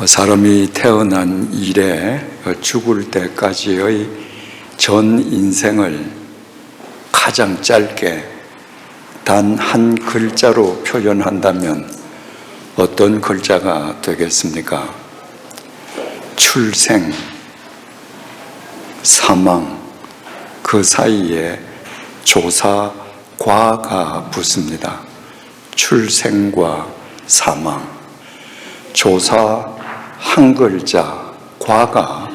사람이 태어난 이래 죽을 때까지의 전 인생을 가장 짧게 단 한 글자로 표현한다면 어떤 글자가 되겠습니까? 출생, 사망, 그 사이에 조사, 과가 붙습니다. 출생과 사망, 조사 한 글자, 과가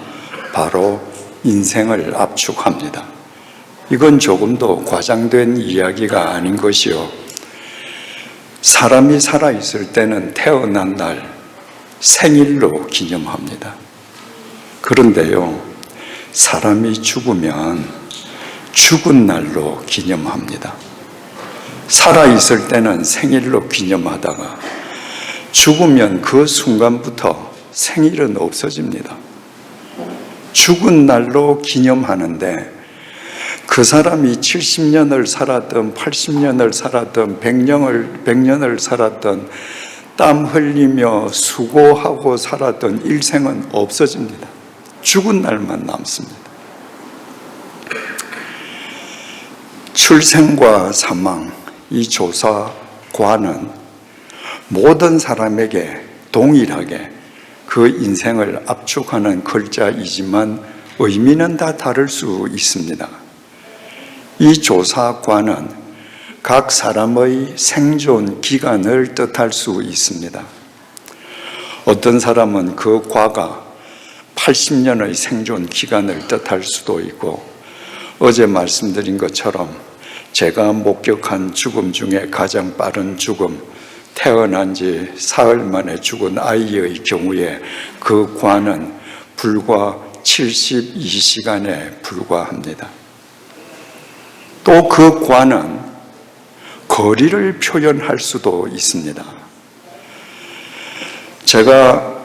바로 인생을 압축합니다. 이건 조금도 과장된 이야기가 아닌 것이요, 사람이 살아있을 때는 태어난 날 생일로 기념합니다. 그런데요, 사람이 죽으면 죽은 날로 기념합니다. 살아있을 때는 생일로 기념하다가 죽으면 그 순간부터 생일은 없어집니다. 죽은 날로 기념하는데 그 사람이 70년을 살았던 80년을 살았던 100년을 살았던 땀 흘리며 수고하고 살았던 일생은 없어집니다. 죽은 날만 남습니다. 출생과 사망, 이 조사과는 모든 사람에게 동일하게 그 인생을 압축하는 글자이지만 의미는 다 다를 수 있습니다. 이 조사과는 각 사람의 생존 기간을 뜻할 수 있습니다. 어떤 사람은 그 과가 80년의 생존 기간을 뜻할 수도 있고, 어제 말씀드린 것처럼 제가 목격한 죽음 중에 가장 빠른 죽음, 태어난 지 사흘 만에 죽은 아이의 경우에 그 과는 불과 72시간에 불과합니다. 또 그 과는 거리를 표현할 수도 있습니다. 제가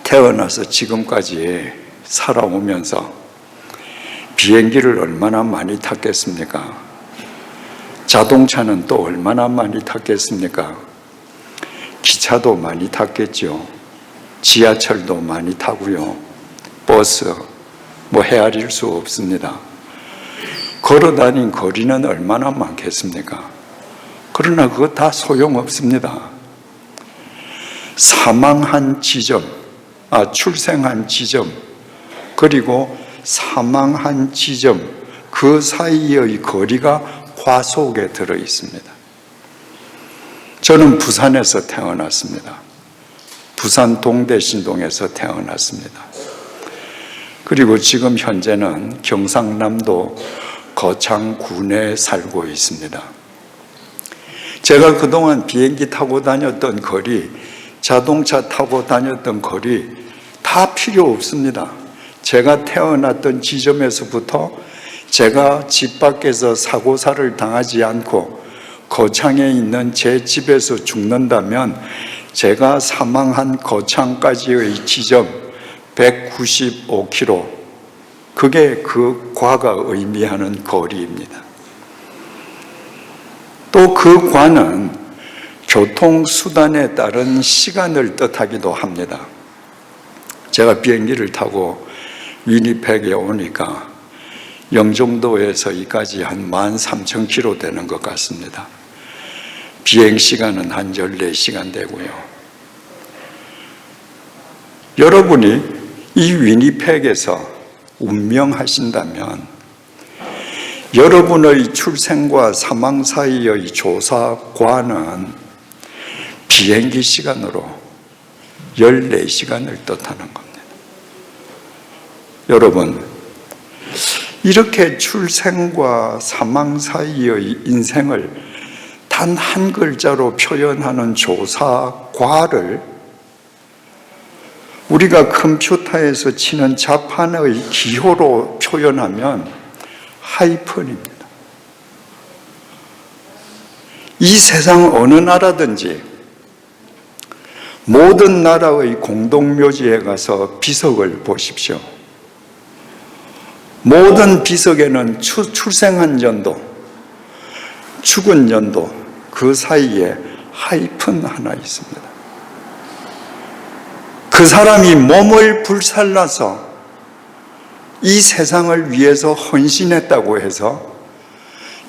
태어나서 지금까지 살아오면서 비행기를 얼마나 많이 탔겠습니까? 자동차는 또 얼마나 많이 탔겠습니까? 기차도 많이 탔겠죠. 지하철도 많이 타고요. 버스, 헤아릴 수 없습니다. 걸어다닌 거리는 얼마나 많겠습니까? 그러나 그거 다 소용없습니다. 사망한 지점, 출생한 지점, 그리고 사망한 지점, 그 사이의 거리가 과 속에 들어 있습니다. 저는 부산에서 태어났습니다. 부산 동대신동에서 태어났습니다. 그리고 지금 현재는 경상남도 거창군에 살고 있습니다. 제가 그동안 비행기 타고 다녔던 거리, 자동차 타고 다녔던 거리 다 필요 없습니다. 제가 태어났던 지점에서부터 제가 집 밖에서 사고사를 당하지 않고 거창에 있는 제 집에서 죽는다면 제가 사망한 거창까지의 지점 195km, 그게 그 과가 의미하는 거리입니다. 또 그 과는 교통수단에 따른 시간을 뜻하기도 합니다. 제가 비행기를 타고 위니펙에 오니까 영종도에서 여기까지 한 13,000km 되는 것 같습니다. 비행시간은 한 14시간 되고요. 여러분이 이 위니펙에서 운명하신다면 여러분의 출생과 사망 사이의 조사과는 비행기 시간으로 14시간을 뜻하는 겁니다. 여러분, 이렇게 출생과 사망 사이의 인생을 단 한 글자로 표현하는 조사과를 우리가 컴퓨터에서 치는 자판의 기호로 표현하면 하이픈입니다. 이 세상 어느 나라든지 모든 나라의 공동묘지에 가서 비석을 보십시오. 모든 비석에는 출생한 연도, 죽은 연도, 그 사이에 하이픈 하나 있습니다. 그 사람이 몸을 불살라서 이 세상을 위해서 헌신했다고 해서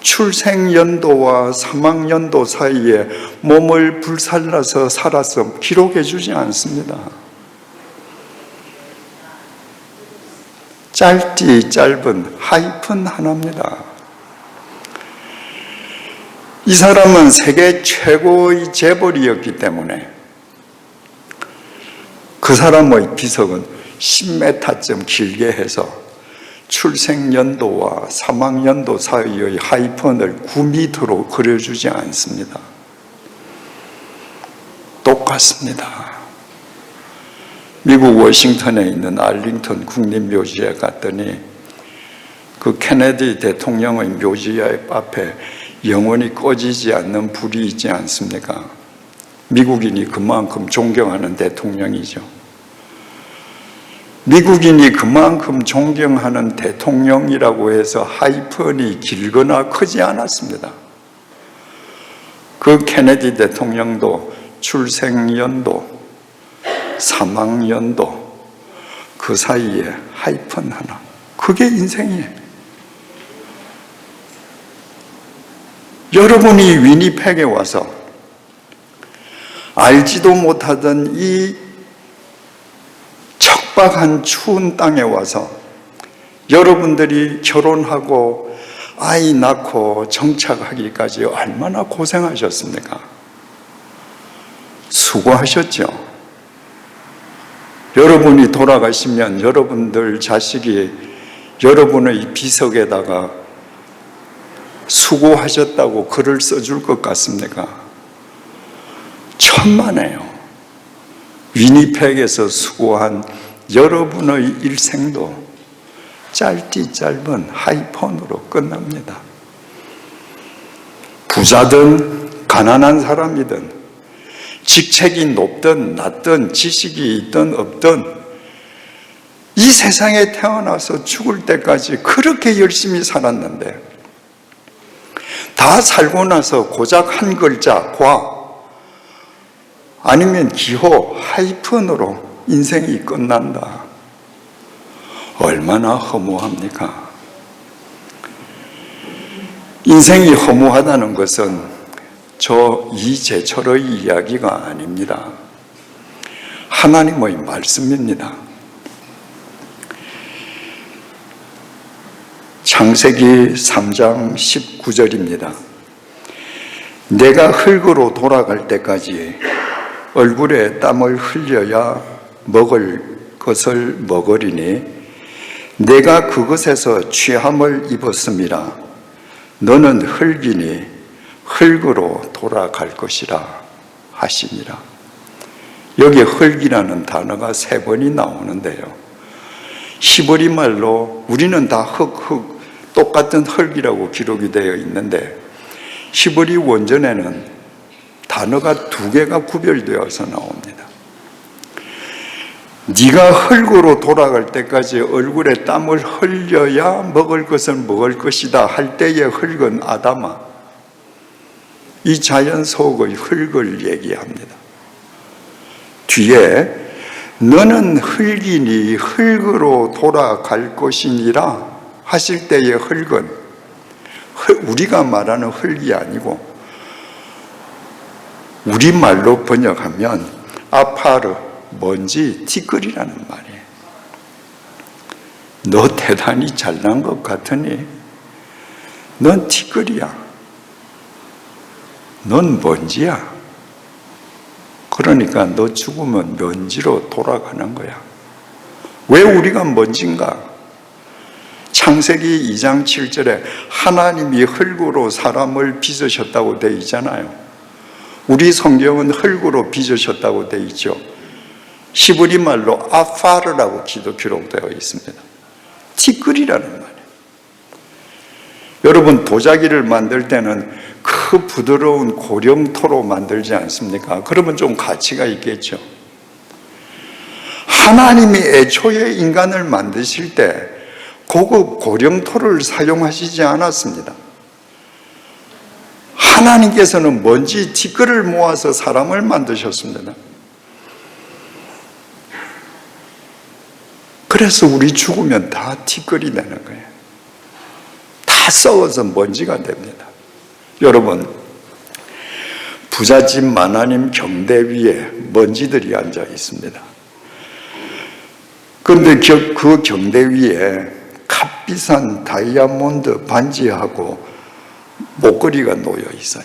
출생연도와 사망연도 사이에 몸을 불살라서 살아서 기록해 주지 않습니다. 짧디 짧은 하이픈 하나입니다. 이 사람은 세계 최고의 재벌이었기 때문에 그 사람의 비석은 10m쯤 길게 해서 출생연도와 사망연도 사이의 하이픈을 9m로 그려주지 않습니다. 똑같습니다. 미국 워싱턴에 있는 알링턴 국립묘지에 갔더니 그 케네디 대통령의 묘지 앞에 영원히 꺼지지 않는 불이 있지 않습니까? 미국인이 그만큼 존경하는 대통령이죠. 미국인이 그만큼 존경하는 대통령이라고 해서 하이픈이 길거나 크지 않았습니다. 그 케네디 대통령도 출생연도, 사망연도 그 사이에 하이픈 하나, 그게 인생이에요. 여러분이 위니펙에 와서 알지도 못하던 이 척박한 추운 땅에 와서 여러분들이 결혼하고 아이 낳고 정착하기까지 얼마나 고생하셨습니까? 수고하셨죠. 여러분이 돌아가시면 여러분들 자식이 여러분의 비석에다가 수고하셨다고 글을 써줄 것 같습니까? 천만에요. 위니펙에서 수고한 여러분의 일생도 짧디 짧은 하이폰으로 끝납니다. 부자든 가난한 사람이든 직책이 높든 낮든 지식이 있든 없든 이 세상에 태어나서 죽을 때까지 그렇게 열심히 살았는데 다 살고 나서 고작 한 글자 과 아니면 기호 하이픈으로 인생이 끝난다. 얼마나 허무합니까? 인생이 허무하다는 것은 저 이재철의 이야기가 아닙니다. 하나님의 말씀입니다. 창세기 3장 19절입니다. 내가 흙으로 돌아갈 때까지 얼굴에 땀을 흘려야 먹을 것을 먹으리니 내가 그것에서 취함을 입었음이라. 너는 흙이니 흙으로 돌아갈 것이라 하시니라. 여기 흙이라는 단어가 3번이 나오는데요, 히브리 말로 우리는 다 흙 똑같은 흙이라고 기록이 되어 있는데 히브리 원전에는 단어가 2개가 구별되어서 나옵니다. 네가 흙으로 돌아갈 때까지 얼굴에 땀을 흘려야 먹을 것을 먹을 것이다 할 때의 흙은 아담아, 이 자연 속의 흙을 얘기합니다. 뒤에 너는 흙이니 흙으로 돌아갈 것이니라 하실 때의 흙은 우리가 말하는 흙이 아니고 우리말로 번역하면 아파르, 먼지, 티끌이라는 말이에요. 너 대단히 잘난 것 같으니 넌 티끌이야. 넌 먼지야. 그러니까 너 죽으면 먼지로 돌아가는 거야. 왜 우리가 먼지인가? 창세기 2장 7절에 하나님이 흙으로 사람을 빚으셨다고 되어 있잖아요. 우리 성경은 흙으로 빚으셨다고 되어 있죠. 히브리 말로 아파르라고 기록되어 있습니다. 티끌이라는 말이에요. 여러분, 도자기를 만들 때는 그 부드러운 고령토로 만들지 않습니까? 그러면 좀 가치가 있겠죠. 하나님이 애초에 인간을 만드실 때 고급 고령토를 사용하시지 않았습니다. 하나님께서는 먼지, 티끌을 모아서 사람을 만드셨습니다. 그래서 우리 죽으면 다 티끌이 되는 거예요. 다 썩어서 먼지가 됩니다. 여러분, 부잣집 마나님 경대 위에 먼지들이 앉아 있습니다. 그런데 그 경대 위에 값비싼 다이아몬드 반지하고 목걸이가 놓여 있어요.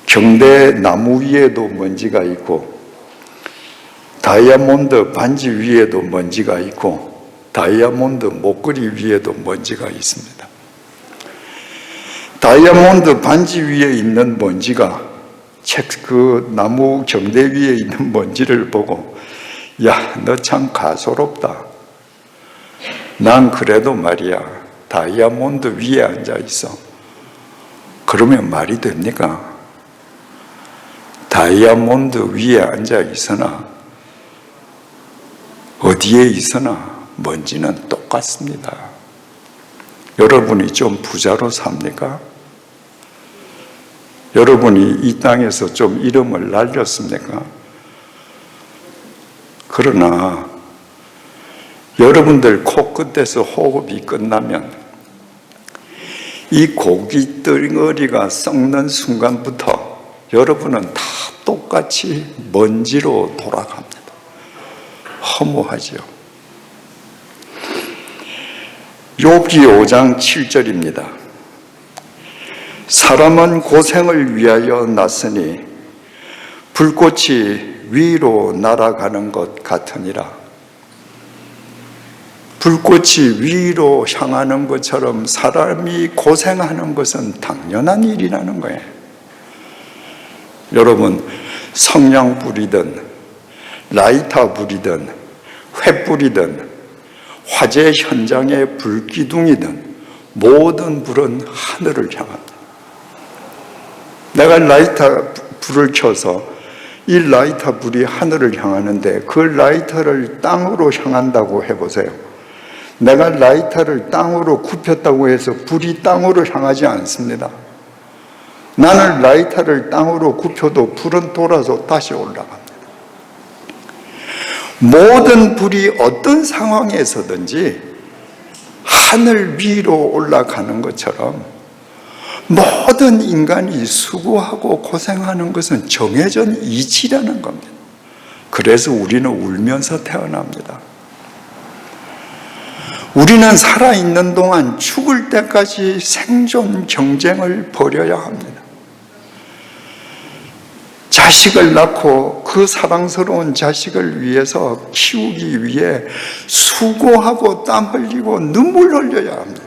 경대 나무 위에도 먼지가 있고, 다이아몬드 반지 위에도 먼지가 있고, 다이아몬드 목걸이 위에도 먼지가 있습니다. 다이아몬드 반지 위에 있는 먼지가 그 나무 경대 위에 있는 먼지를 보고, 야, 너 참 가소롭다. 난 그래도 말이야, 다이아몬드 위에 앉아 있어. 그러면 말이 됩니까? 다이아몬드 위에 앉아 있으나 어디에 있으나 먼지는 똑같습니다. 여러분이 좀 부자로 삽니까? 여러분이 이 땅에서 좀 이름을 날렸습니까? 그러나 여러분들 코끝에서 호흡이 끝나면 이 고기 덩어리가 썩는 순간부터 여러분은 다 똑같이 먼지로 돌아갑니다. 허무하죠. 욥기 5장 7절입니다. 사람은 고생을 위하여 났으니 불꽃이 위로 날아가는 것 같으니라. 불꽃이 위로 향하는 것처럼 사람이 고생하는 것은 당연한 일이라는 거예요. 여러분, 성냥불이든 라이터 불이든 횃불이든 화재 현장의 불기둥이든 모든 불은 하늘을 향합니다. 내가 라이터 불을 켜서 이 라이터 불이 하늘을 향하는데 그 라이터를 땅으로 향한다고 해보세요. 내가 라이터를 땅으로 굽혔다고 해서 불이 땅으로 향하지 않습니다. 나는 라이터를 땅으로 굽혀도 불은 돌아서 다시 올라갑니다. 모든 불이 어떤 상황에서든지 하늘 위로 올라가는 것처럼 모든 인간이 수고하고 고생하는 것은 정해진 이치라는 겁니다. 그래서 우리는 울면서 태어납니다. 우리는 살아있는 동안 죽을 때까지 생존 경쟁을 벌여야 합니다. 자식을 낳고 그 사랑스러운 자식을 위해서 키우기 위해 수고하고 땀 흘리고 눈물 흘려야 합니다.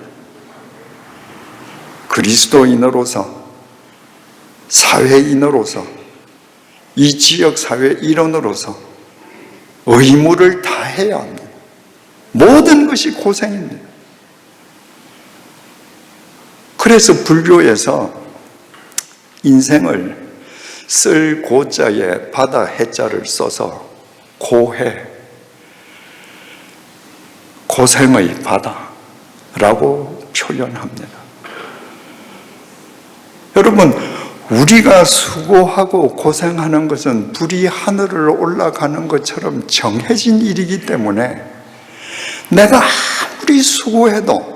그리스도인으로서, 사회인으로서, 이 지역 사회 일원으로서 의무를 다해야 합니다. 모든 것이 고생입니다. 그래서 불교에서 인생을 쓸 고자에 바다 해자를 써서 고해, 고생의 바다라고 표현합니다. 여러분, 우리가 수고하고 고생하는 것은 불이 하늘을 올라가는 것처럼 정해진 일이기 때문에 내가 아무리 수고해도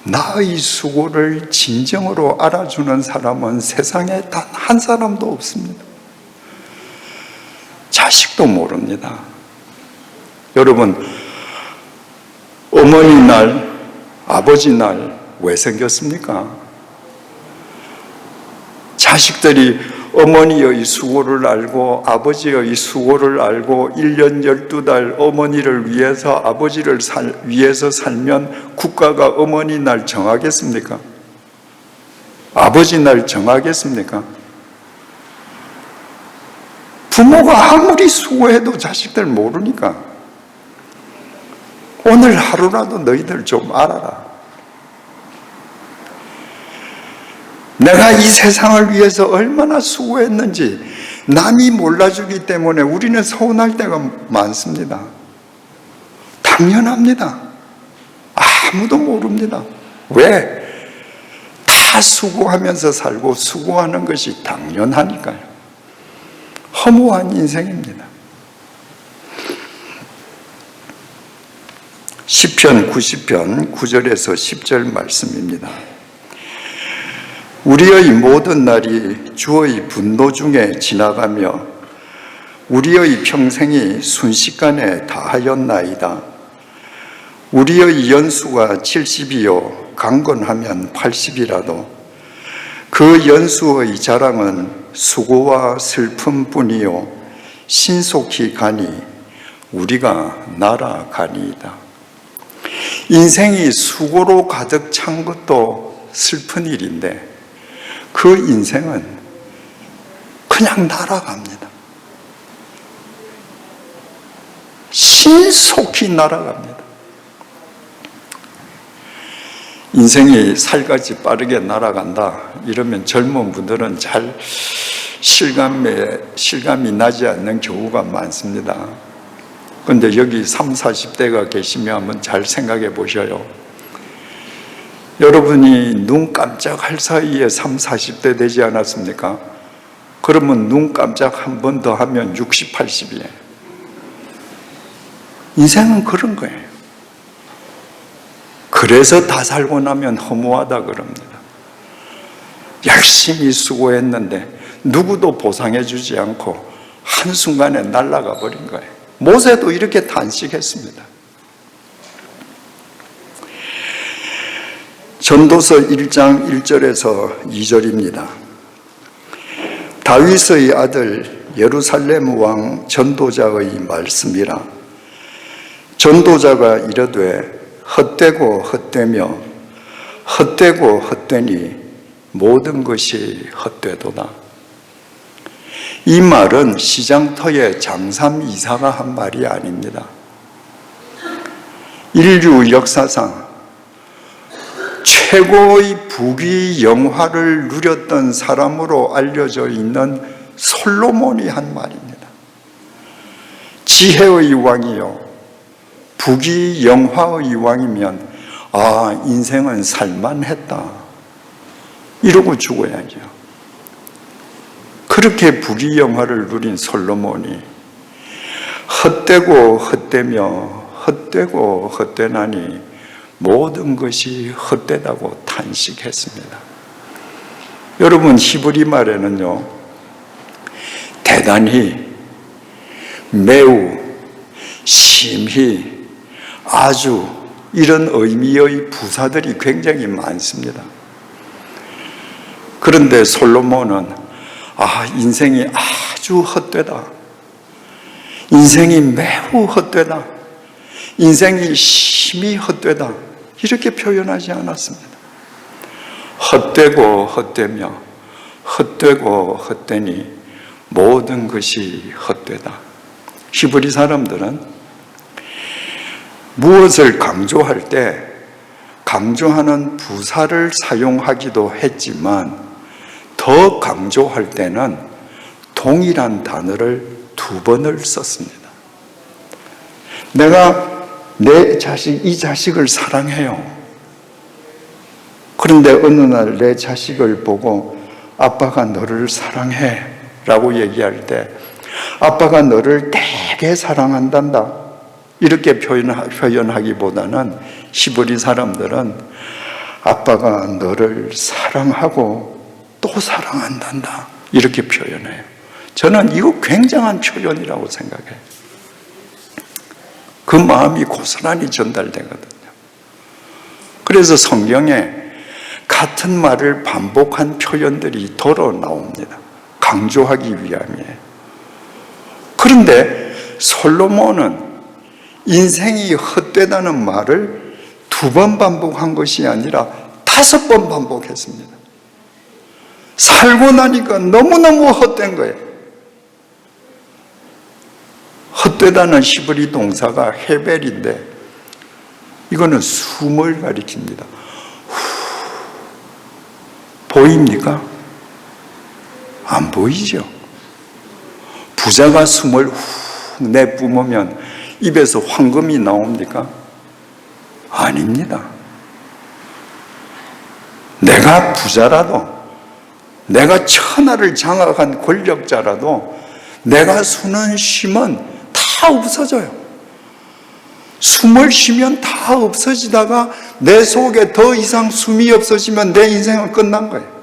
나의 수고를 진정으로 알아주는 사람은 세상에 단 한 사람도 없습니다. 자식도 모릅니다. 여러분, 어머니 날, 아버지 날 왜 생겼습니까? 자식들이 어머니의 수고를 알고 아버지의 수고를 알고 1년 12달 어머니를 위해서 아버지를 위해서 살면 국가가 어머니 날 정하겠습니까? 아버지 날 정하겠습니까? 부모가 아무리 수고해도 자식들 모르니까 오늘 하루라도 너희들 좀 알아라. 내가 이 세상을 위해서 얼마나 수고했는지 남이 몰라주기 때문에 우리는 서운할 때가 많습니다. 당연합니다. 아무도 모릅니다. 왜? 다 수고하면서 살고 수고하는 것이 당연하니까요. 허무한 인생입니다. 시편 90편 9절에서 10절 말씀입니다. 우리의 모든 날이 주의 분노 중에 지나가며 우리의 평생이 순식간에 다하였나이다. 우리의 연수가 70이요 강건하면 80이라도 그 연수의 자랑은 수고와 슬픔뿐이요 신속히 가니 우리가 날아가니이다. 인생이 수고로 가득 찬 것도 슬픈 일인데 그 인생은 그냥 날아갑니다. 신속히 날아갑니다. 인생이 살같이 빠르게 날아간다 이러면 젊은 분들은 잘 실감이 나지 않는 경우가 많습니다. 그런데 여기 30, 40대가 계시면 한번 잘 생각해 보셔요. 여러분이 눈 깜짝할 사이에 30, 40대 되지 않았습니까? 그러면 눈 깜짝 한 번 더 하면 60, 80이에요. 인생은 그런 거예요. 그래서 다 살고 나면 허무하다 그럽니다. 열심히 수고했는데 누구도 보상해 주지 않고 한순간에 날아가 버린 거예요. 모세도 이렇게 탄식했습니다. 전도서 1장 1절에서 2절입니다. 다윗의 아들 예루살렘 왕 전도자의 말씀이라. 전도자가 이르되 헛되고 헛되며 헛되고 헛되니 모든 것이 헛되도다. 이 말은 시장터의 장삼 이사가 한 말이 아닙니다. 인류 역사상 최고의 부귀 영화를 누렸던 사람으로 알려져 있는 솔로몬이 한 말입니다. 지혜의 왕이요 부귀 영화의 왕이면 인생은 살만했다 이러고 죽어야죠. 그렇게 부귀 영화를 누린 솔로몬이 헛되고 헛되며 헛되고 헛되나니 모든 것이 헛되다고 탄식했습니다. 여러분 히브리 말에는요 대단히 매우 심히 아주 이런 의미의 부사들이 굉장히 많습니다. 그런데 솔로몬은 인생이 아주 헛되다. 인생이 매우 헛되다. 인생이 심히 헛되다. 이렇게 표현하지 않았습니다. 헛되고 헛되며 헛되고 헛되니 모든 것이 헛되다. 히브리 사람들은 무엇을 강조할 때 강조하는 부사를 사용하기도 했지만 더 강조할 때는 동일한 단어를 2번을 썼습니다. 내가 이 자식을 사랑해요. 그런데 어느 날 내 자식을 보고 아빠가 너를 사랑해 라고 얘기할 때 아빠가 너를 되게 사랑한단다 이렇게 표현하기보다는 히브리 사람들은 아빠가 너를 사랑하고 또 사랑한단다 이렇게 표현해요. 저는 이거 굉장한 표현이라고 생각해요. 그 마음이 고스란히 전달되거든요. 그래서 성경에 같은 말을 반복한 표현들이 더러 나옵니다. 강조하기 위함이에요. 그런데 솔로몬은 인생이 헛되다는 말을 2번 반복한 것이 아니라 5번 반복했습니다. 살고 나니까 너무너무 헛된 거예요. 헛되다는 히브리 동사가 헤벨인데 이거는 숨을 가리킵니다. 보입니까? 안 보이죠? 부자가 숨을 훅 내뿜으면 입에서 황금이 나옵니까? 아닙니다. 내가 부자라도 내가 천하를 장악한 권력자라도 내가 수는 쉼은 다 없어져요. 숨을 쉬면 다 없어지다가 내 속에 더 이상 숨이 없어지면 내 인생은 끝난 거예요.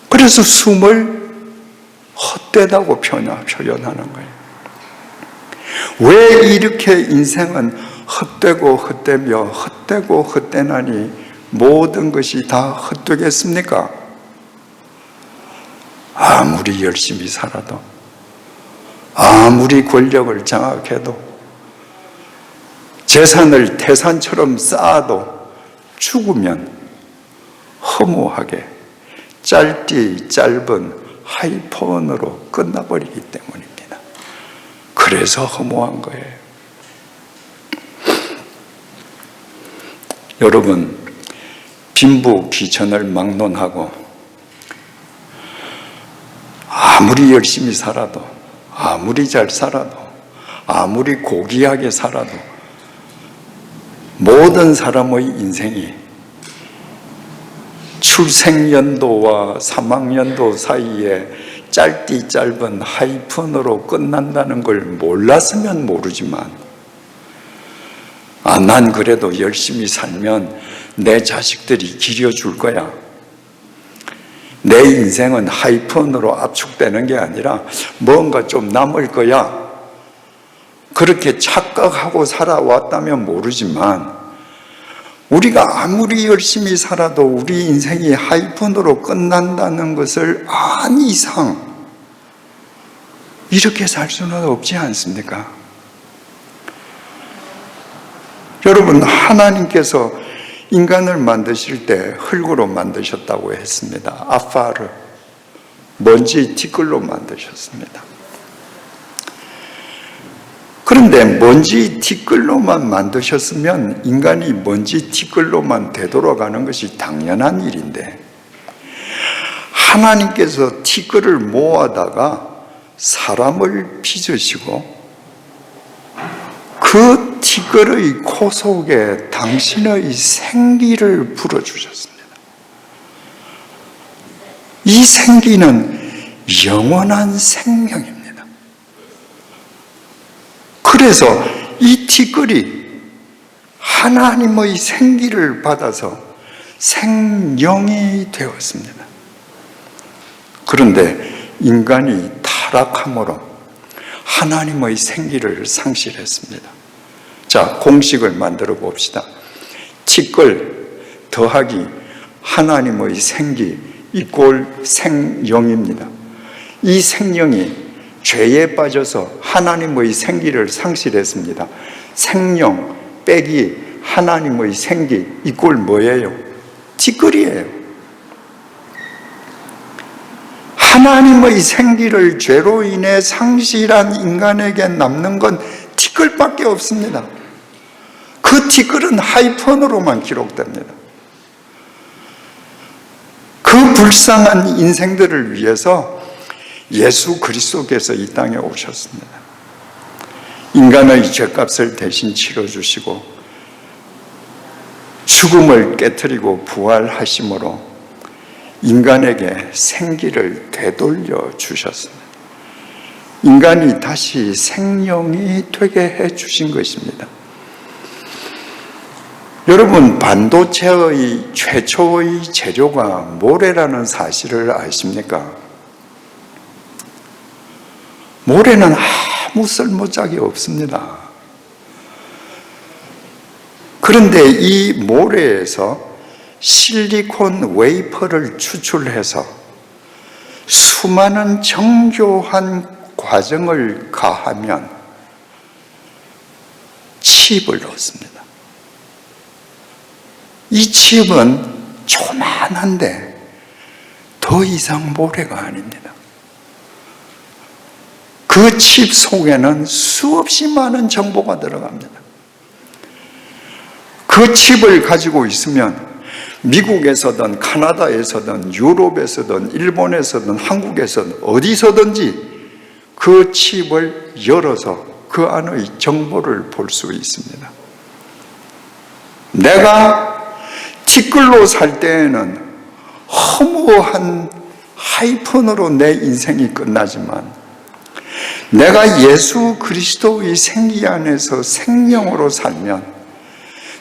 그래서 숨을 헛되다고 표현하는 거예요. 왜 이렇게 인생은 헛되고 헛되며 헛되고 헛되나니 모든 것이 다 헛되겠습니까? 아무리 열심히 살아도, 아무리 권력을 장악해도, 재산을 태산처럼 쌓아도 죽으면 허무하게 짧디 짧은 하이폰으로 끝나버리기 때문입니다. 그래서 허무한 거예요. 여러분, 빈부 귀천을 막론하고 아무리 열심히 살아도, 아무리 잘 살아도, 아무리 고귀하게 살아도 모든 사람의 인생이 출생연도와 사망연도 사이에 짧디 짧은 하이픈으로 끝난다는 걸 몰랐으면 모르지만, 난 그래도 열심히 살면 내 자식들이 기려줄 거야, 내 인생은 하이픈으로 압축되는 게 아니라 뭔가 좀 남을 거야, 그렇게 착각하고 살아왔다면 모르지만, 우리가 아무리 열심히 살아도 우리 인생이 하이픈으로 끝난다는 것을 안 이상 이렇게 살 수는 없지 않습니까? 여러분, 하나님께서 인간을 만드실 때 흙으로 만드셨다고 했습니다. 아파르, 먼지 티끌로 만드셨습니다. 그런데 먼지 티끌로만 만드셨으면 인간이 먼지 티끌로만 되돌아가는 것이 당연한 일인데, 하나님께서 티끌을 모아다가 사람을 빚으시고 그 티끌의 코 속에 당신의 생기를 불어주셨습니다. 이 생기는 영원한 생명입니다. 그래서 이 티끌이 하나님의 생기를 받아서 생명이 되었습니다. 그런데 인간이 타락함으로 하나님의 생기를 상실했습니다. 자, 공식을 만들어 봅시다. 티끌 더하기 하나님의 생기 이꼴 생명입니다. 이 생명이 죄에 빠져서 하나님의 생기를 상실했습니다. 생명 빼기 하나님의 생기 이꼴 뭐예요? 티끌이에요. 하나님의 생기를 죄로 인해 상실한 인간에게 남는 건 티끌밖에 없습니다. 그 티끌은 하이픈으로만 기록됩니다. 그 불쌍한 인생들을 위해서 예수 그리스도께서 이 땅에 오셨습니다. 인간의 죄값을 대신 치러주시고 죽음을 깨트리고 부활하심으로 인간에게 생기를 되돌려 주셨습니다. 인간이 다시 생명이 되게 해 주신 것입니다. 여러분, 반도체의 최초의 재료가 모래라는 사실을 아십니까? 모래는 아무 쓸모짝이 없습니다. 그런데 이 모래에서 실리콘 웨이퍼를 추출해서 수많은 정교한 과정을 가하면 칩을 얻습니다. 이 칩은 조만한데 더 이상 모래가 아닙니다. 그 칩 속에는 수없이 많은 정보가 들어갑니다. 그 칩을 가지고 있으면 미국에서든 카나다에서든 유럽에서든 일본에서든 한국에서든 어디서든지 그 칩을 열어서 그 안의 정보를 볼 수 있습니다. 내가 티끌로 살 때에는 허무한 하이픈으로 내 인생이 끝나지만 내가 예수 그리스도의 생기 안에서 생명으로 살면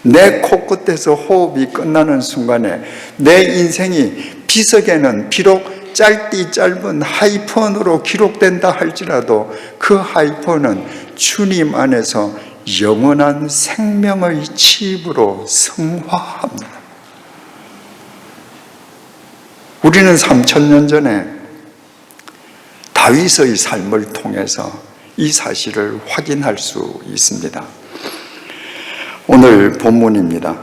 내 코끝에서 호흡이 끝나는 순간에 내 인생이 비석에는 비록 짧디 짧은 하이펀으로 기록된다 할지라도 그 하이펀은 주님 안에서 영원한 생명의 칩으로 승화합니다. 우리는 3000년 전에 다윗의 삶을 통해서 이 사실을 확인할 수 있습니다. 오늘 본문입니다.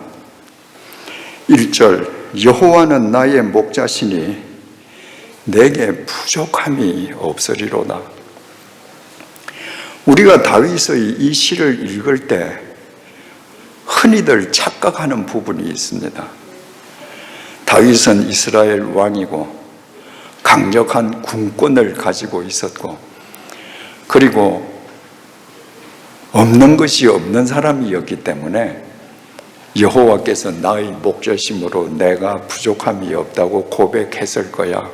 1절, 여호와는 나의 목자시니 내게 부족함이 없으리로다. 우리가 다윗의 이 시를 읽을 때 흔히들 착각하는 부분이 있습니다. 다윗은 이스라엘 왕이고 강력한 군권을 가지고 있었고, 그리고 없는 것이 없는 사람이었기 때문에 여호와께서 나의 목자심으로 내가 부족함이 없다고 고백했을 거야.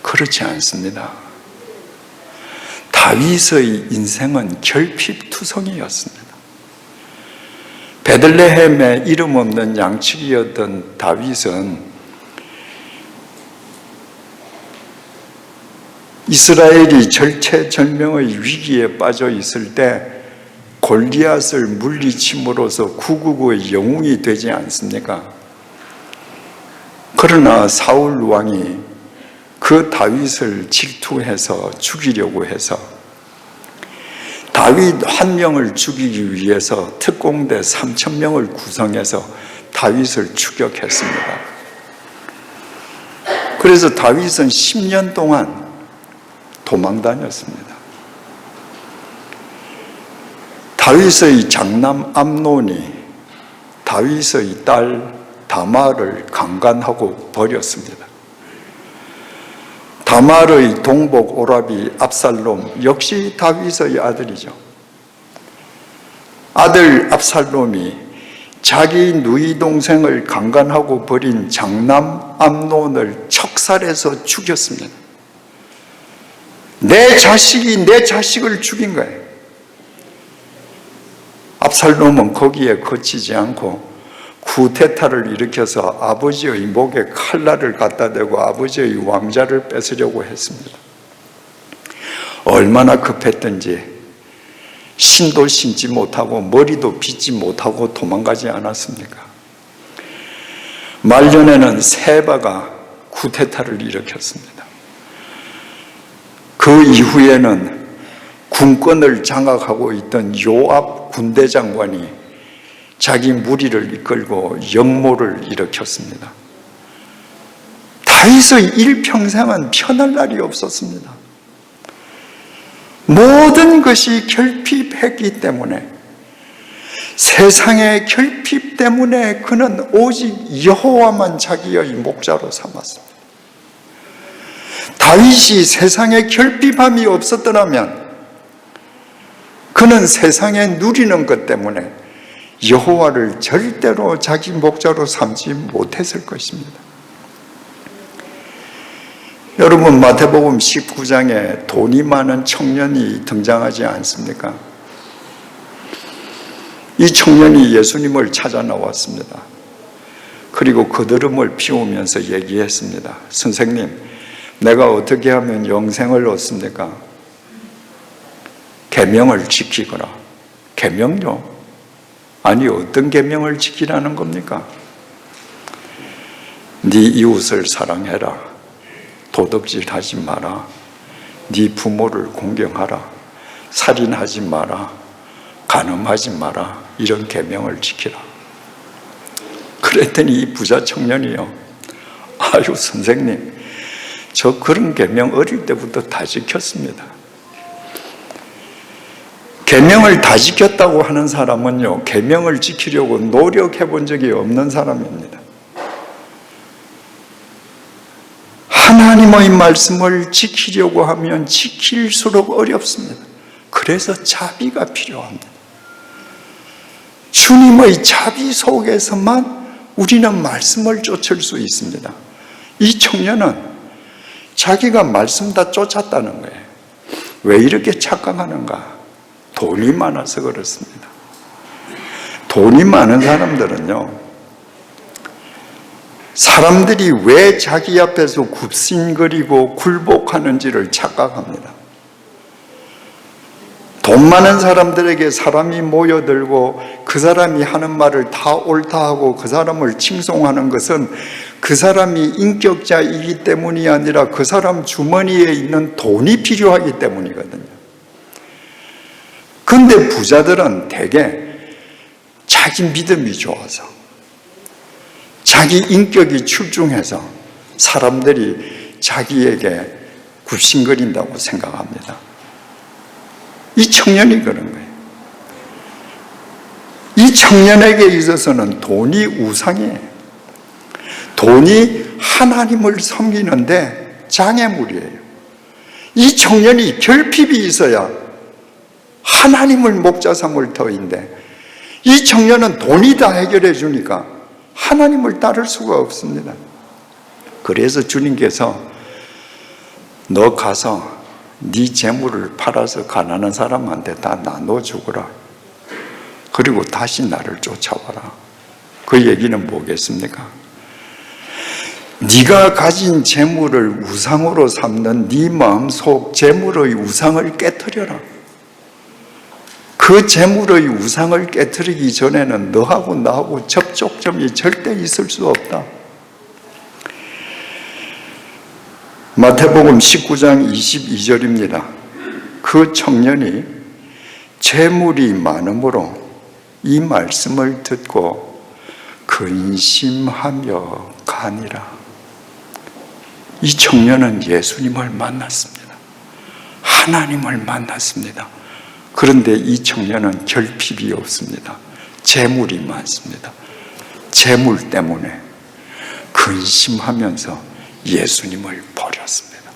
그렇지 않습니다. 다윗의 인생은 결핍투성이었습니다. 베들레헴에 이름 없는 양치기였던 다윗은 이스라엘이 절체절명의 위기에 빠져 있을 때 골리앗을 물리침으로써 구국의 영웅이 되지 않습니까? 그러나 사울 왕이 그 다윗을 질투해서 죽이려고 해서 다윗 한 명을 죽이기 위해서 특공대 3000명을 구성해서 다윗을 추격했습니다. 그래서 다윗은 10년 동안 도망 다녔습니다. 다윗의 장남 암논이 다윗의 딸 다말을 강간하고 버렸습니다. 다말의 동복 오라비 압살롬 역시 다윗의 아들이죠. 아들 압살롬이 자기 누이 동생을 강간하고 버린 장남 암논을 척살해서 죽였습니다. 내 자식이 내 자식을 죽인 거예요. 압살롬은 거기에 그치지 않고 쿠데타를 일으켜서 아버지의 목에 칼날을 갖다 대고 아버지의 왕자를 뺏으려고 했습니다. 얼마나 급했던지 신도 신지 못하고 머리도 빗지 못하고 도망가지 않았습니까? 말년에는 세바가 쿠데타를 일으켰습니다. 그 이후에는 군권을 장악하고 있던 요압 군대 장관이 자기 무리를 이끌고 역모를 일으켰습니다. 다윗의 일평생은 편할 날이 없었습니다. 모든 것이 결핍했기 때문에, 세상의 결핍 때문에 그는 오직 여호와만 자기의 목자로 삼았습니다. 다윗이 세상에 결핍함이 없었더라면 그는 세상에 누리는 것 때문에 여호와를 절대로 자기 목자로 삼지 못했을 것입니다. 여러분, 마태복음 19장에 돈이 많은 청년이 등장하지 않습니까? 이 청년이 예수님을 찾아 나왔습니다. 그리고 거드름을 피우면서 얘기했습니다. 선생님, 내가 어떻게 하면 영생을 얻습니까? 계명을 지키거라. 계명요? 아니, 어떤 계명을 지키라는 겁니까? 네 이웃을 사랑해라. 도둑질하지 마라. 네 부모를 공경하라. 살인하지 마라. 간음하지 마라. 이런 계명을 지키라. 그랬더니 이 부자 청년이요, 아유 선생님, 저 그런 계명 어릴 때부터 다 지켰습니다. 계명을 다 지켰다고 하는 사람은요, 계명을 지키려고 노력해 본 적이 없는 사람입니다. 하나님의 말씀을 지키려고 하면 지킬수록 어렵습니다. 그래서 자비가 필요합니다. 주님의 자비 속에서만 우리는 말씀을 쫓을 수 있습니다. 이 청년은 자기가 말씀 다 쫓았다는 거예요. 왜 이렇게 착각하는가? 돈이 많아서 그렇습니다. 돈이 많은 사람들은요, 사람들이 왜 자기 앞에서 굽신거리고 굴복하는지를 착각합니다. 돈 많은 사람들에게 사람이 모여들고 그 사람이 하는 말을 다 옳다 하고 그 사람을 칭송하는 것은 그 사람이 인격자이기 때문이 아니라 그 사람 주머니에 있는 돈이 필요하기 때문이거든요. 그런데 부자들은 대개 자기 믿음이 좋아서, 자기 인격이 출중해서 사람들이 자기에게 굽신거린다고 생각합니다. 이 청년이 그런 거예요. 이 청년에게 있어서는 돈이 우상이에요. 돈이 하나님을 섬기는데 장애물이에요. 이 청년이 결핍이 있어야 하나님을 목자 삼을 터인데, 이 청년은 돈이 다 해결해 주니까 하나님을 따를 수가 없습니다. 그래서 주님께서 너 가서 네 재물을 팔아서 가난한 사람한테 다 나눠주거라. 그리고 다시 나를 쫓아와라. 그 얘기는 뭐겠습니까? 네가 가진 재물을 우상으로 삼는 네 마음속 재물의 우상을 깨트려라. 그 재물의 우상을 깨트리기 전에는 너하고 나하고 접촉점이 절대 있을 수 없다. 마태복음 19장 22절입니다. 그 청년이 재물이 많음으로 이 말씀을 듣고 근심하며 가니라. 이 청년은 예수님을 만났습니다. 하나님을 만났습니다. 그런데 이 청년은 결핍이 없습니다. 재물이 많습니다. 재물 때문에 근심하면서 예수님을 버렸습니다.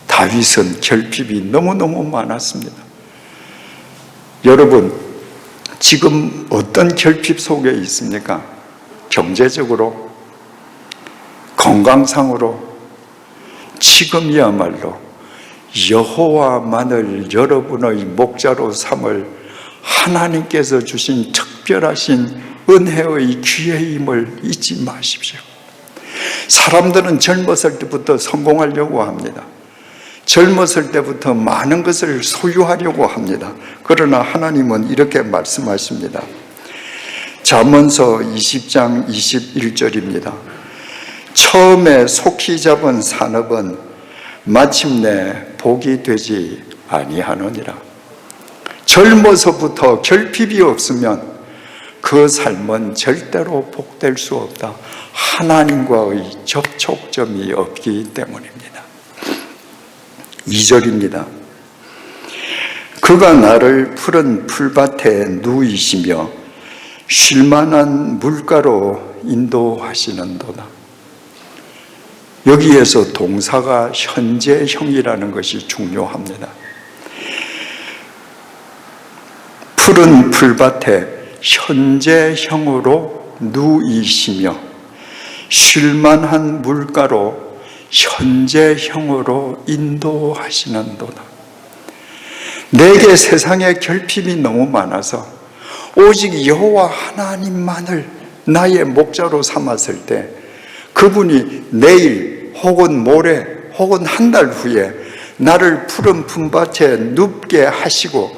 다윗은 결핍이 너무너무 많았습니다. 여러분, 지금 어떤 결핍 속에 있습니까? 경제적으로, 건강상으로, 지금이야말로 여호와만을 여러분의 목자로 삼을 하나님께서 주신 특별하신 은혜의 기회임을 잊지 마십시오. 사람들은 젊었을 때부터 성공하려고 합니다. 젊었을 때부터 많은 것을 소유하려고 합니다. 그러나 하나님은 이렇게 말씀하십니다. 잠언서 20장 21절입니다. 처음에 속히 잡은 산업은 마침내 복이 되지 아니하느니라. 젊어서부터 결핍이 없으면 그 삶은 절대로 복될 수 없다. 하나님과의 접촉점이 없기 때문입니다. 2절입니다. 그가 나를 푸른 풀밭에 누이시며 쉴만한 물가로 인도하시는도다. 여기에서 동사가 현재형이라는 것이 중요합니다. 푸른 풀밭에 현재형으로 누이시며 쉴만한 물가로 현재형으로 인도하시는도다. 내게 세상에 결핍이 너무 많아서 오직 여호와 하나님만을 나의 목자로 삼았을 때 그분이 내일 혹은 모레 혹은 한 달 후에 나를 푸른 품밭에 눕게 하시고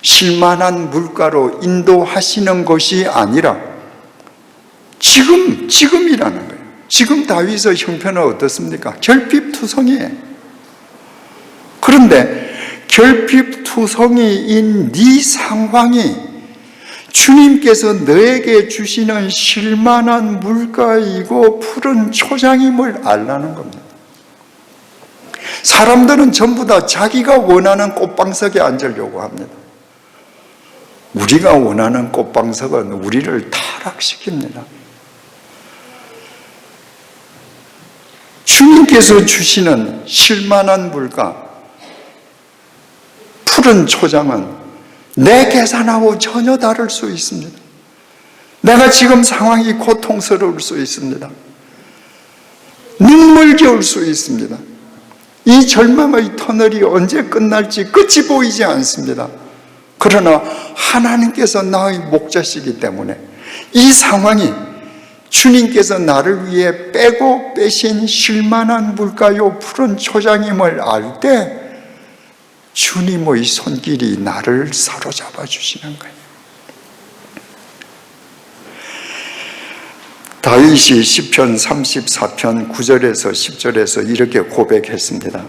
쉴만한 물가로 인도하시는 것이 아니라 지금이라는 거예요. 지금 다윗의 형편은 어떻습니까? 결핍투성이에요. 그런데 결핍투성이인 네 상황이 주님께서 너에게 주시는 쉴만한 물가이고 푸른 초장임을 알라는 겁니다. 사람들은 전부 다 자기가 원하는 꽃방석에 앉으려고 합니다. 우리가 원하는 꽃방석은 우리를 타락시킵니다. 주님께서 주시는 쉴만한 물가, 푸른 초장은 내 계산하고 전혀 다를 수 있습니다. 내가 지금 상황이 고통스러울 수 있습니다. 눈물겨울 수 있습니다. 이 절망의 터널이 언제 끝날지 끝이 보이지 않습니다. 그러나 하나님께서 나의 목자시기 때문에 이 상황이 주님께서 나를 위해 빼고 빼신 쉴만한 물가요 푸른 초장임을 알 때 주님의 손길이 나를 사로잡아 주시는 거예요. 다윗이 시편 34편 9절에서 10절에서 이렇게 고백했습니다.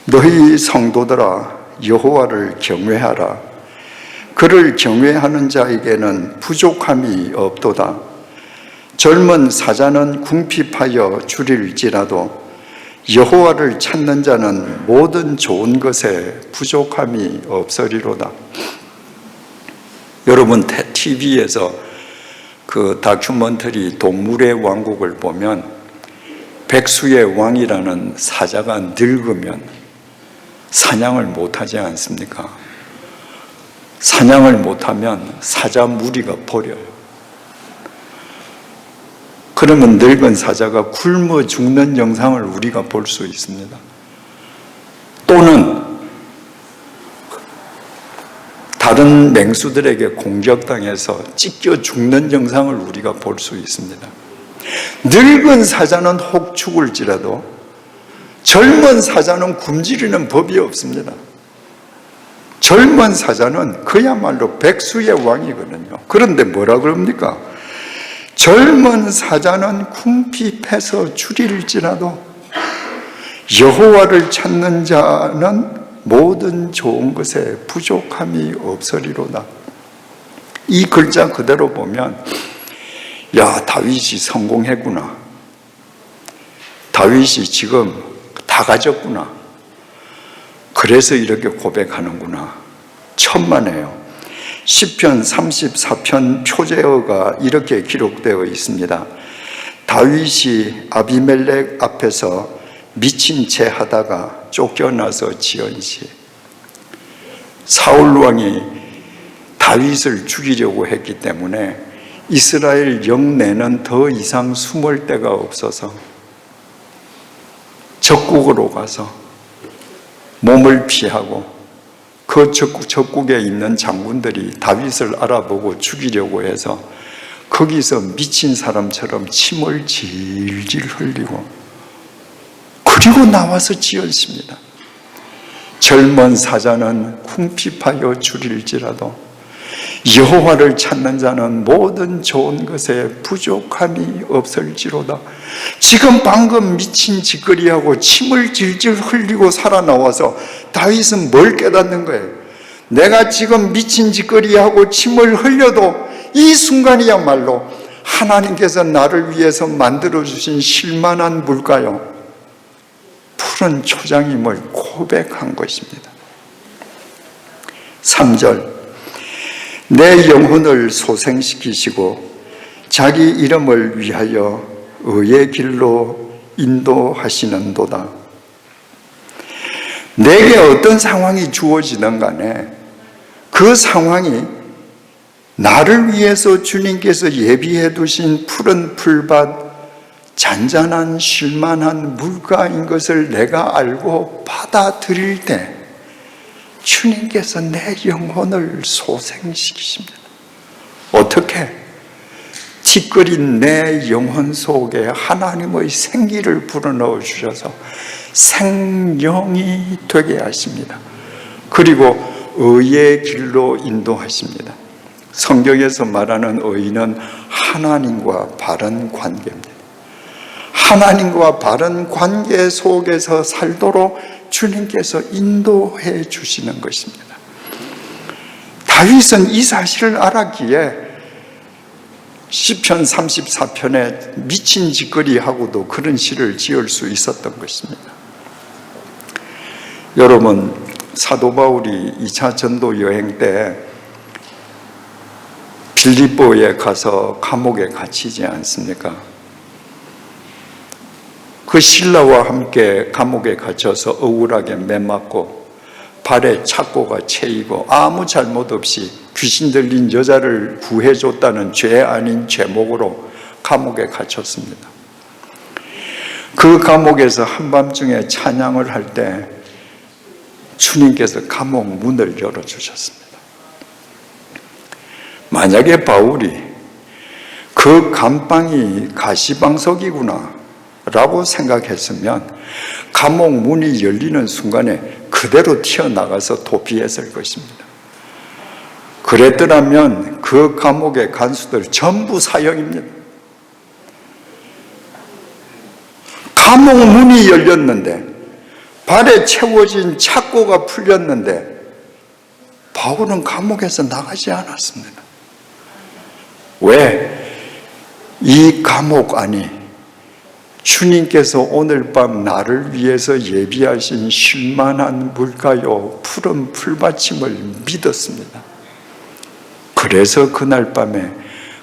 너희 성도들아 여호와를 경외하라. 그를 경외하는 자에게는 부족함이 없도다. 젊은 사자는 궁핍하여 줄일지라도 여호와를 찾는 자는 모든 좋은 것에 부족함이 없으리로다. 여러분 TV에서 그 다큐멘터리 동물의 왕국을 보면 백수의 왕이라는 사자가 늙으면 사냥을 못하지 않습니까? 사냥을 못하면 사자 무리가 버려요. 그러면 늙은 사자가 굶어 죽는 영상을 우리가 볼 수 있습니다. 또는 다른 맹수들에게 공격당해서 찢겨 죽는 영상을 우리가 볼 수 있습니다. 늙은 사자는 혹 죽을지라도 젊은 사자는 굶주리는 법이 없습니다. 젊은 사자는 그야말로 백수의 왕이거든요. 그런데 뭐라 그럽니까? 젊은 사자는 궁핍해서 줄일지라도 여호와를 찾는 자는 모든 좋은 것에 부족함이 없으리로다. 이 글자 그대로 보면 야, 다윗이 성공했구나. 다윗이 지금 다 가졌구나. 그래서 이렇게 고백하는구나. 천만에요. 시편 34편 표제어가 이렇게 기록되어 있습니다. 다윗이 아비멜렉 앞에서 미친 채 하다가 쫓겨나서 지은 시. 사울 왕이 다윗을 죽이려고 했기 때문에 이스라엘 영내는 더 이상 숨을 데가 없어서 적국으로 가서 몸을 피하고 그 적국에 있는 장군들이 다윗을 알아보고 죽이려고 해서 거기서 미친 사람처럼 침을 질질 흘리고 그리고 나와서 지었습니다. 젊은 사자는 궁핍하여 줄일지라도 여호와를 찾는 자는 모든 좋은 것에 부족함이 없을지로다. 지금 방금 미친 짓거리하고 침을 질질 흘리고 살아나와서 다윗은 뭘 깨닫는 거예요? 내가 지금 미친 짓거리하고 침을 흘려도 이 순간이야말로 하나님께서 나를 위해서 만들어주신 쉴만한 물가요 푸른 초장임을 고백한 것입니다. 3절 내 영혼을 소생시키시고 자기 이름을 위하여 의의 길로 인도하시는도다. 내게 어떤 상황이 주어지든 간에 그 상황이 나를 위해서 주님께서 예비해 두신 푸른 풀밭 잔잔한 쉴만한 물가인 것을 내가 알고 받아들일 때 주님께서 내 영혼을 소생시키십니다. 어떻게? 티끌인 내 영혼 속에 하나님의 생기를 불어넣어 주셔서 생명이 되게 하십니다. 그리고 의의 길로 인도하십니다. 성경에서 말하는 의는 하나님과 바른 관계입니다. 하나님과 바른 관계 속에서 살도록 주님께서 인도해 주시는 것입니다. 다윗은 이 사실을 알았기에 시편 34편에 미친 짓거리하고도 그런 시를 지을 수 있었던 것입니다. 여러분, 사도 바울이 2차 전도 여행 때 빌립보에 가서 감옥에 갇히지 않습니까? 그 신라와 함께 감옥에 갇혀서 억울하게 매맞고 발에 착고가 채이고 아무 잘못 없이 귀신 들린 여자를 구해줬다는 죄 아닌 죄목으로 감옥에 갇혔습니다. 그 감옥에서 한밤중에 찬양을 할 때 주님께서 감옥 문을 열어주셨습니다. 만약에 바울이 그 감방이 가시방석이구나 라고 생각했으면 감옥 문이 열리는 순간에 그대로 튀어나가서 도피했을 것입니다. 그랬더라면 그 감옥의 간수들 전부 사형입니다. 감옥 문이 열렸는데, 발에 채워진 착고가 풀렸는데 바울은 감옥에서 나가지 않았습니다. 왜? 이 감옥 안이 주님께서 오늘 밤 나를 위해서 예비하신 쉴만한 물가요 푸른 풀받침을 믿었습니다. 그래서 그날 밤에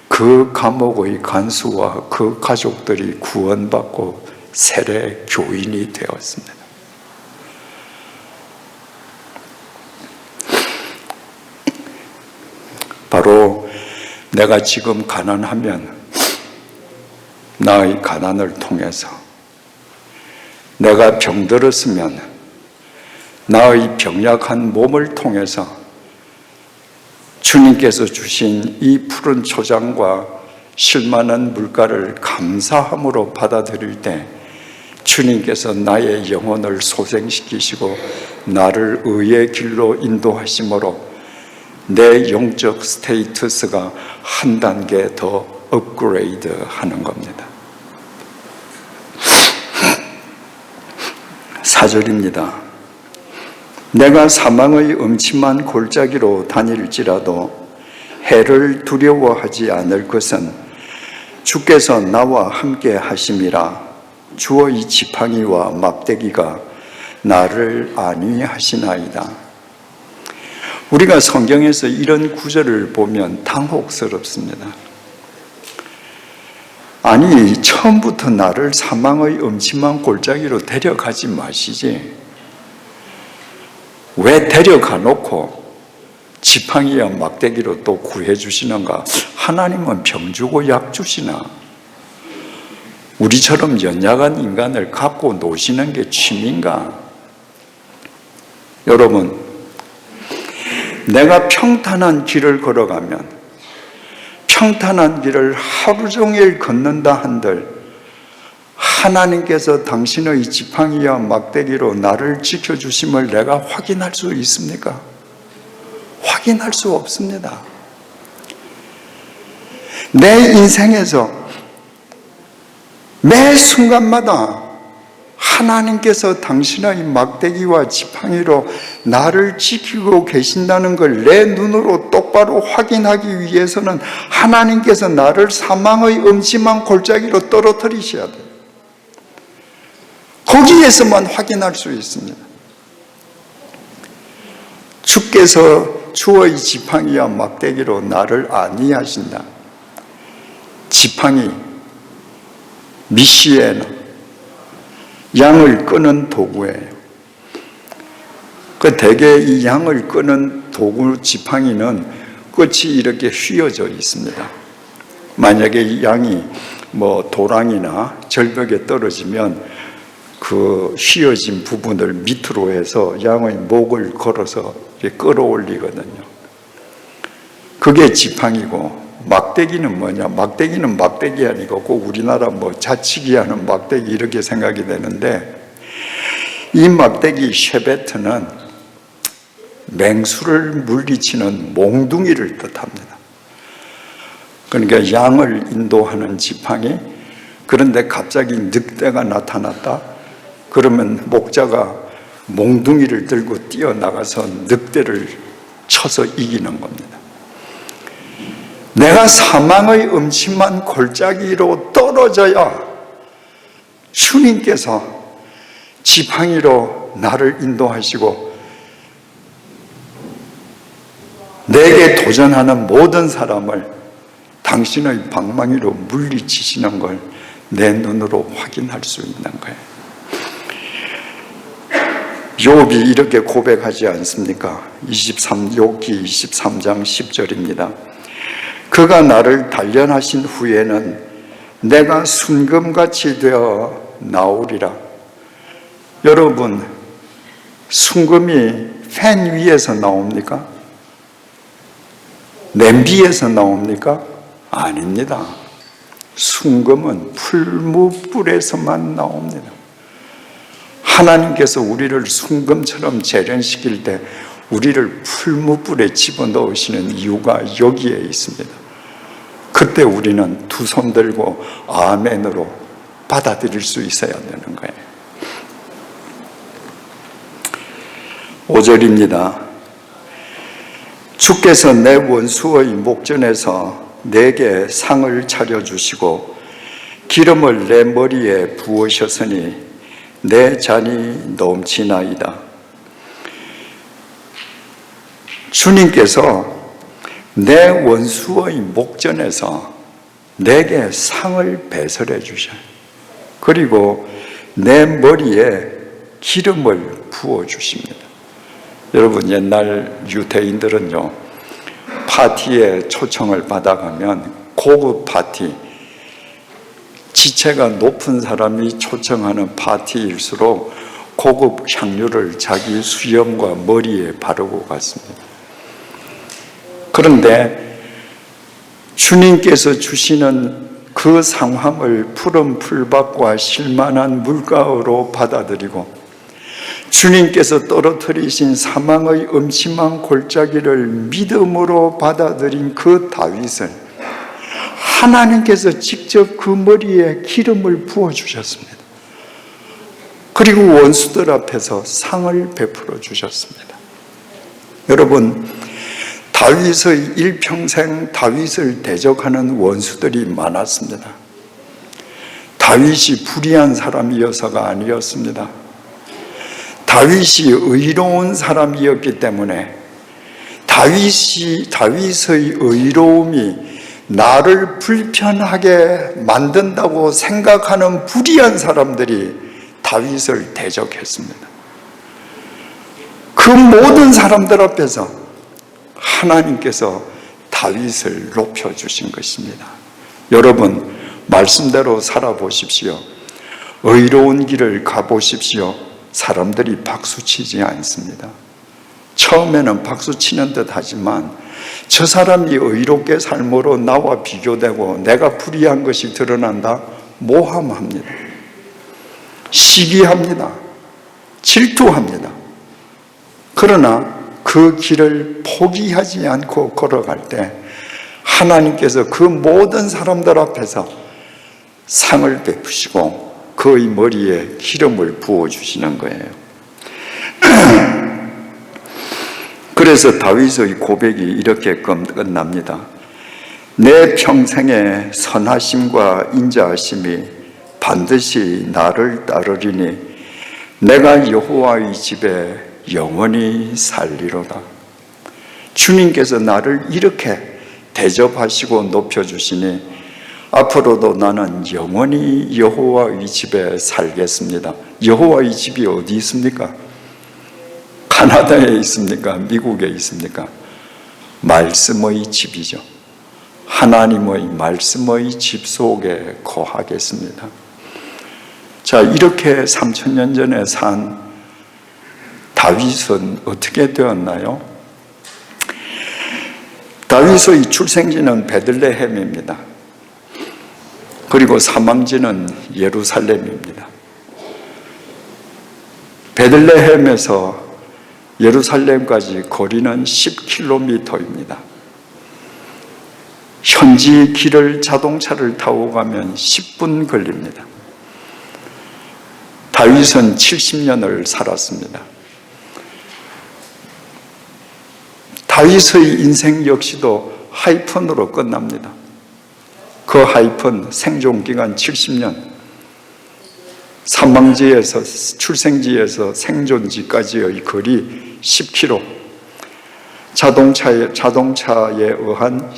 그 감옥의 간수와 그 가족들이 구원받고 세례 교인이 되었습니다. 바로 내가 지금 가난하면 나의 가난을 통해서, 내가 병들었으면 나의 병약한 몸을 통해서 주님께서 주신 이 푸른 초장과 쉴만한 물가를 감사함으로 받아들일 때 주님께서 나의 영혼을 소생시키시고 나를 의의 길로 인도하심으로 내 영적 스테이터스가 한 단계 더 업그레이드 하는 겁니다. 4절입니다. 내가 사망의 음침한 골짜기로 다닐지라도 해를 두려워하지 않을 것은 주께서 나와 함께 하심이라. 주의 지팡이와 막대기가 나를 안위하시나이다. 우리가 성경에서 이런 구절을 보면 당혹스럽습니다. 아니, 처음부터 나를 사망의 음침한 골짜기로 데려가지 마시지. 왜 데려가 놓고 지팡이와 막대기로 또 구해주시는가? 하나님은 병 주고 약 주시나? 우리처럼 연약한 인간을 갖고 노시는 게 취미인가? 여러분, 내가 평탄한 길을 걸어가면, 평탄한 길을 하루 종일 걷는다 한들 하나님께서 당신의 지팡이와 막대기로 나를 지켜주심을 내가 확인할 수 있습니까? 확인할 수 없습니다. 내 인생에서 매 순간마다 하나님께서 당신의 막대기와 지팡이로 나를 지키고 계신다는 걸 내 눈으로 똑바로 확인하기 위해서는 하나님께서 나를 사망의 음침한 골짜기로 떨어뜨리셔야 돼요. 거기에서만 확인할 수 있습니다. 주께서 주의 지팡이와 막대기로 나를 안위하신다. 지팡이, 미시에나, 양을 끄는 도구예요. 대개 이 양을 끄는 도구 지팡이는 끝이 이렇게 휘어져 있습니다. 만약에 이 양이 도랑이나 절벽에 떨어지면 그 휘어진 부분을 밑으로 해서 양의 목을 걸어서 이렇게 끌어올리거든요. 그게 지팡이고, 막대기는 뭐냐? 막대기는 막대기 아니고 꼭 우리나라 자치기 하는 막대기 이렇게 생각이 되는데, 이 막대기 쉐베트는 맹수를 물리치는 몽둥이를 뜻합니다. 그러니까 양을 인도하는 지팡이. 그런데 갑자기 늑대가 나타났다 그러면 목자가 몽둥이를 들고 뛰어나가서 늑대를 쳐서 이기는 겁니다. 내가 사망의 음침한 골짜기로 떨어져야 주님께서 지팡이로 나를 인도하시고 내게 도전하는 모든 사람을 당신의 방망이로 물리치시는 걸 내 눈으로 확인할 수 있는 거예요. 욥이 이렇게 고백하지 않습니까? 욥기 23장 10절입니다. 그가 나를 단련하신 후에는 내가 순금같이 되어 나오리라. 여러분, 순금이 팬 위에서 나옵니까? 냄비에서 나옵니까? 아닙니다. 순금은 풀무불에서만 나옵니다. 하나님께서 우리를 순금처럼 재련시킬 때 우리를 풀무불에 집어넣으시는 이유가 여기에 있습니다. 그때 우리는 두 손 들고 아멘으로 받아들일 수 있어야 되는 거예요. 5절입니다. 주께서 내 원수의 목전에서 내게 상을 차려주시고 기름을 내 머리에 부으셨으니 내 잔이 넘치나이다. 주님께서 내 원수의 목전에서 내게 상을 배설해 주셔요. 그리고 내 머리에 기름을 부어 주십니다. 여러분, 옛날 유대인들은요, 파티에 초청을 받아가면 고급 파티, 지체가 높은 사람이 초청하는 파티일수록 고급 향료를 자기 수염과 머리에 바르고 갔습니다. 그런데 주님께서 주시는 그 상황을 푸른 풀밭과 실만한 물가로 받아들이고 주님께서 떨어뜨리신 사망의 음침한 골짜기를 믿음으로 받아들인 그 다윗은 하나님께서 직접 그 머리에 기름을 부어주셨습니다. 그리고 원수들 앞에서 상을 베풀어 주셨습니다. 여러분, 다윗의 일평생 다윗을 대적하는 원수들이 많았습니다. 다윗이 불의한 사람이어서가 아니었습니다. 다윗이 의로운 사람이었기 때문에 다윗의 의로움이 나를 불편하게 만든다고 생각하는 불의한 사람들이 다윗을 대적했습니다. 그 모든 사람들 앞에서 하나님께서 다윗을 높여주신 것입니다. 여러분, 말씀대로 살아보십시오. 의로운 길을 가보십시오. 사람들이 박수치지 않습니다. 처음에는 박수치는 듯 하지만 저 사람이 의롭게 삶으로 나와 비교되고 내가 불의한 것이 드러난다? 모함합니다. 시기합니다. 질투합니다. 그러나 그 길을 포기하지 않고 걸어갈 때 하나님께서 그 모든 사람들 앞에서 상을 베푸시고 그의 머리에 기름을 부어주시는 거예요. 그래서 다윗의 고백이 이렇게 끝납니다. 내 평생의 선하심과 인자하심이 반드시 나를 따르리니 내가 여호와의 집에 영원히 살리로다. 주님께서 나를 이렇게 대접하시고 높여주시니 앞으로도 나는 영원히 여호와의 집에 살겠습니다. 여호와의 집이 어디 있습니까? 카나다에 있습니까? 미국에 있습니까? 말씀의 집이죠. 하나님의 말씀의 집 속에 거하겠습니다. 자, 이렇게 3000년 전에 산 다윗은 어떻게 되었나요? 다윗의 출생지는 베들레헴입니다. 그리고 사망지는 예루살렘입니다. 베들레헴에서 예루살렘까지 거리는 10km입니다. 현지 길을 자동차를 타고 가면 10분 걸립니다. 다윗은 70년을 살았습니다. 다윗의 인생 역시도 하이픈으로 끝납니다. 그 하이픈 생존기간 70년, 사망지에서 출생지에서 생존지까지의 거리 10km, 자동차에 의한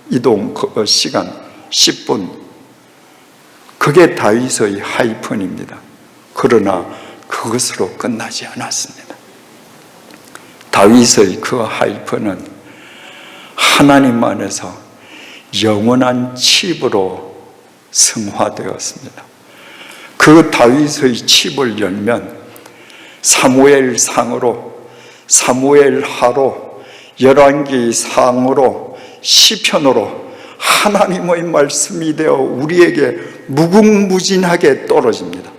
이동 시간 10분, 그게 다윗의 하이픈입니다. 그러나 그것으로 끝나지 않았습니다. 다윗의 그 하이픈은 하나님 안에서 영원한 칩으로 승화되었습니다. 그 다윗의 칩을 열면 사무엘상으로, 사무엘하로, 열왕기상으로, 시편으로 하나님의 말씀이 되어 우리에게 무궁무진하게 떨어집니다.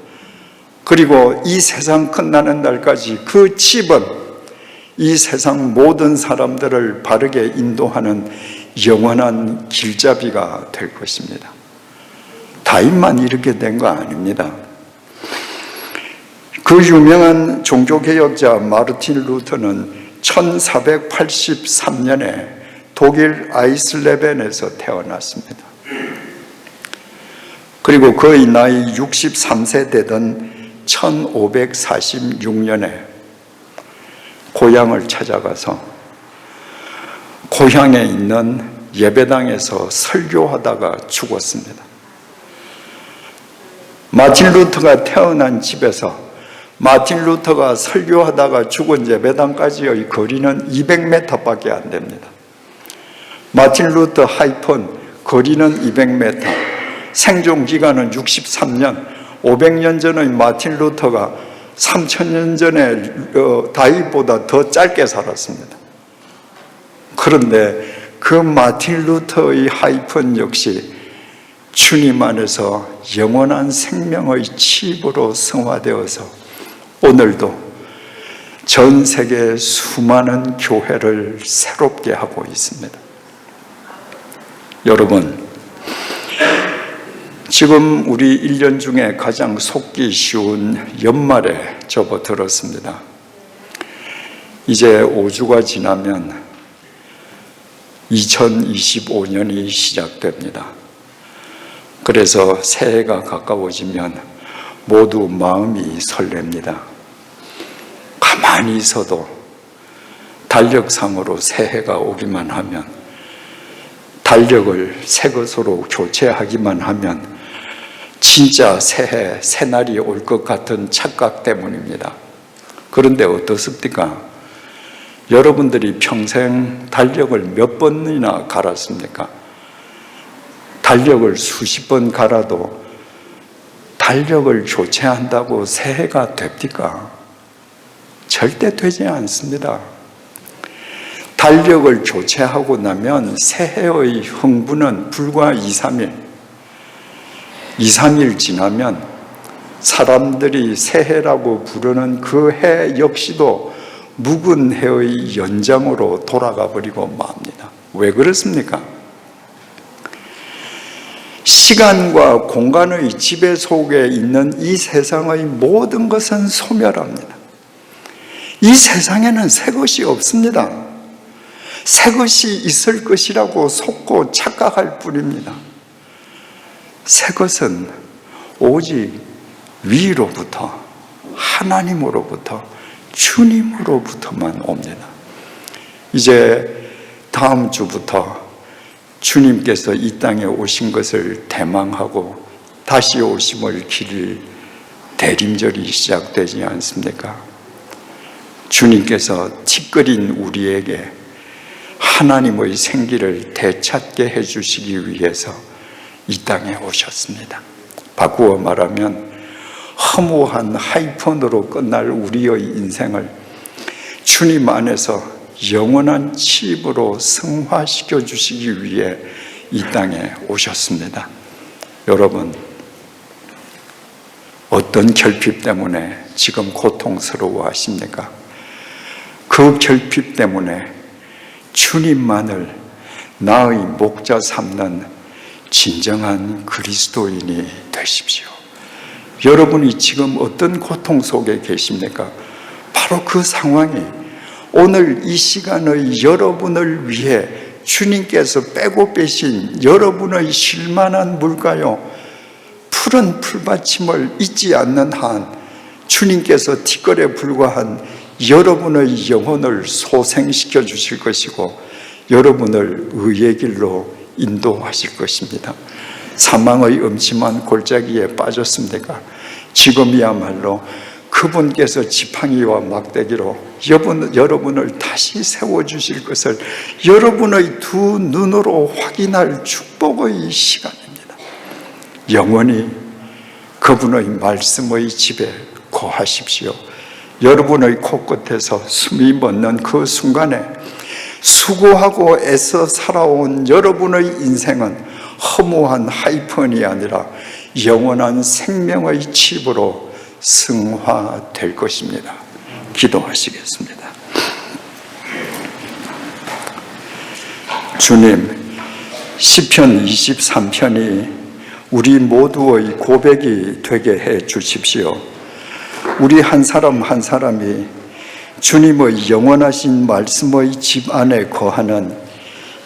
그리고 이 세상 끝나는 날까지 그 칩은 이 세상 모든 사람들을 바르게 인도하는 영원한 길잡이가 될 것입니다. 다윗만 이렇게 된 거 아닙니다. 그 유명한 종교개혁자 마르틴 루터는 1483년에 독일 아이슬레벤에서 태어났습니다. 그리고 그의 나이 63세 되던 1546년에 고향을 찾아가서 고향에 있는 예배당에서 설교하다가 죽었습니다. 마틴 루터가 태어난 집에서 마틴 루터가 설교하다가 죽은 예배당까지의 거리는 200m밖에 안 됩니다. 마틴 루터 하이픈 거리는 200m, 생존 기간은 63년, 500년 전의 마틴 루터가 3000년 전에 다윗보다 더 짧게 살았습니다. 그런데 그 마틴 루터의 하이픈 역시 주님 안에서 영원한 생명의 칩으로 성화되어서 오늘도 전 세계 수많은 교회를 새롭게 하고 있습니다. 여러분, 지금 우리 1년 중에 가장 속기 쉬운 연말에 접어들었습니다. 이제 5주가 지나면 2025년이 시작됩니다. 그래서 새해가 가까워지면 모두 마음이 설렙니다. 가만히 있어도 달력상으로 새해가 오기만 하면, 달력을 새 것으로 교체하기만 하면 진짜 새해, 새날이 올 것 같은 착각 때문입니다. 그런데 어떻습니까? 여러분들이 평생 달력을 몇 번이나 갈았습니까? 달력을 수십 번 갈아도 달력을 교체한다고 새해가 됩니까? 절대 되지 않습니다. 달력을 교체하고 나면 새해의 흥분은 불과 2, 3일 지나면 사람들이 새해라고 부르는 그 해 역시도 묵은 해의 연장으로 돌아가 버리고 맙니다. 왜 그렇습니까? 시간과 공간의 지배 속에 있는 이 세상의 모든 것은 소멸합니다. 이 세상에는 새 것이 없습니다. 새 것이 있을 것이라고 속고 착각할 뿐입니다. 새 것은 오직 위로부터, 하나님으로부터, 주님으로부터만 옵니다. 이제 다음 주부터 주님께서 이 땅에 오신 것을 대망하고 다시 오심을 기릴 대림절이 시작되지 않습니까? 주님께서 티끌인 우리에게 하나님의 생기를 되찾게 해주시기 위해서 이 땅에 오셨습니다. 바꾸어 말하면 허무한 하이픈으로 끝날 우리의 인생을 주님 안에서 영원한 칩으로 승화시켜 주시기 위해 이 땅에 오셨습니다. 여러분, 어떤 결핍 때문에 지금 고통스러워 하십니까? 그 결핍 때문에 주님만을 나의 목자 삼는 진정한 그리스도인이 되십시오. 여러분이 지금 어떤 고통 속에 계십니까? 바로 그 상황이 오늘 이 시간의 여러분을 위해 주님께서 빼고 빼신 여러분의 쉴만한 물가요, 푸른 풀받침을 잊지 않는 한 주님께서 티끌에 불과한 여러분의 영혼을 소생시켜 주실 것이고 여러분을 의의 길로 인도하실 것입니다. 사망의 음침한 골짜기에 빠졌습니까? 지금이야말로 그분께서 지팡이와 막대기로 여러분을 다시 세워주실 것을 여러분의 두 눈으로 확인할 축복의 시간입니다. 영원히 그분의 말씀의 집에 거하십시오. 여러분의 코끝에서 숨이 멎는 그 순간에 수고하고 애써 살아온 여러분의 인생은 허무한 하이픈이 아니라 영원한 생명의 칩으로 승화될 것입니다. 기도하시겠습니다. 주님, 시편 23편이 우리 모두의 고백이 되게 해 주십시오. 우리 한 사람 한 사람이 주님의 영원하신 말씀의 집 안에 거하는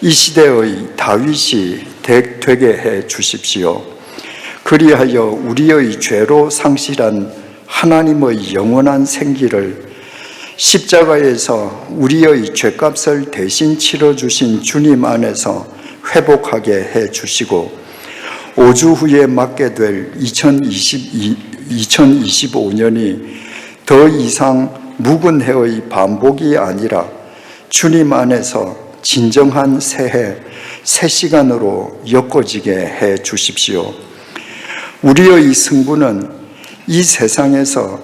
이 시대의 다윗이 되게 해 주십시오. 그리하여 우리의 죄로 상실한 하나님의 영원한 생기를 십자가에서 우리의 죄값을 대신 치러주신 주님 안에서 회복하게 해 주시고 5주 후에 맞게 될 2025년이 더 이상 묵은 해의 반복이 아니라 주님 안에서 진정한 새해, 새 시간으로 엮어지게 해 주십시오. 우리의 승부는 이 세상에서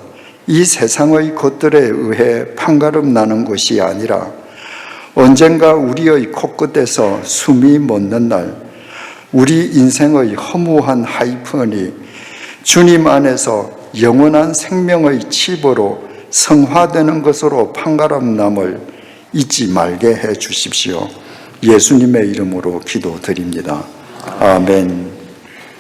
이 세상의 것들에 의해 판가름 나는 것이 아니라 언젠가 우리의 코끝에서 숨이 멎는 날 우리 인생의 허무한 하이픈이 주님 안에서 영원한 생명의 칩으로 성화되는 것으로 판가름 남을 잊지 말게 해 주십시오. 예수님의 이름으로 기도드립니다. 아멘.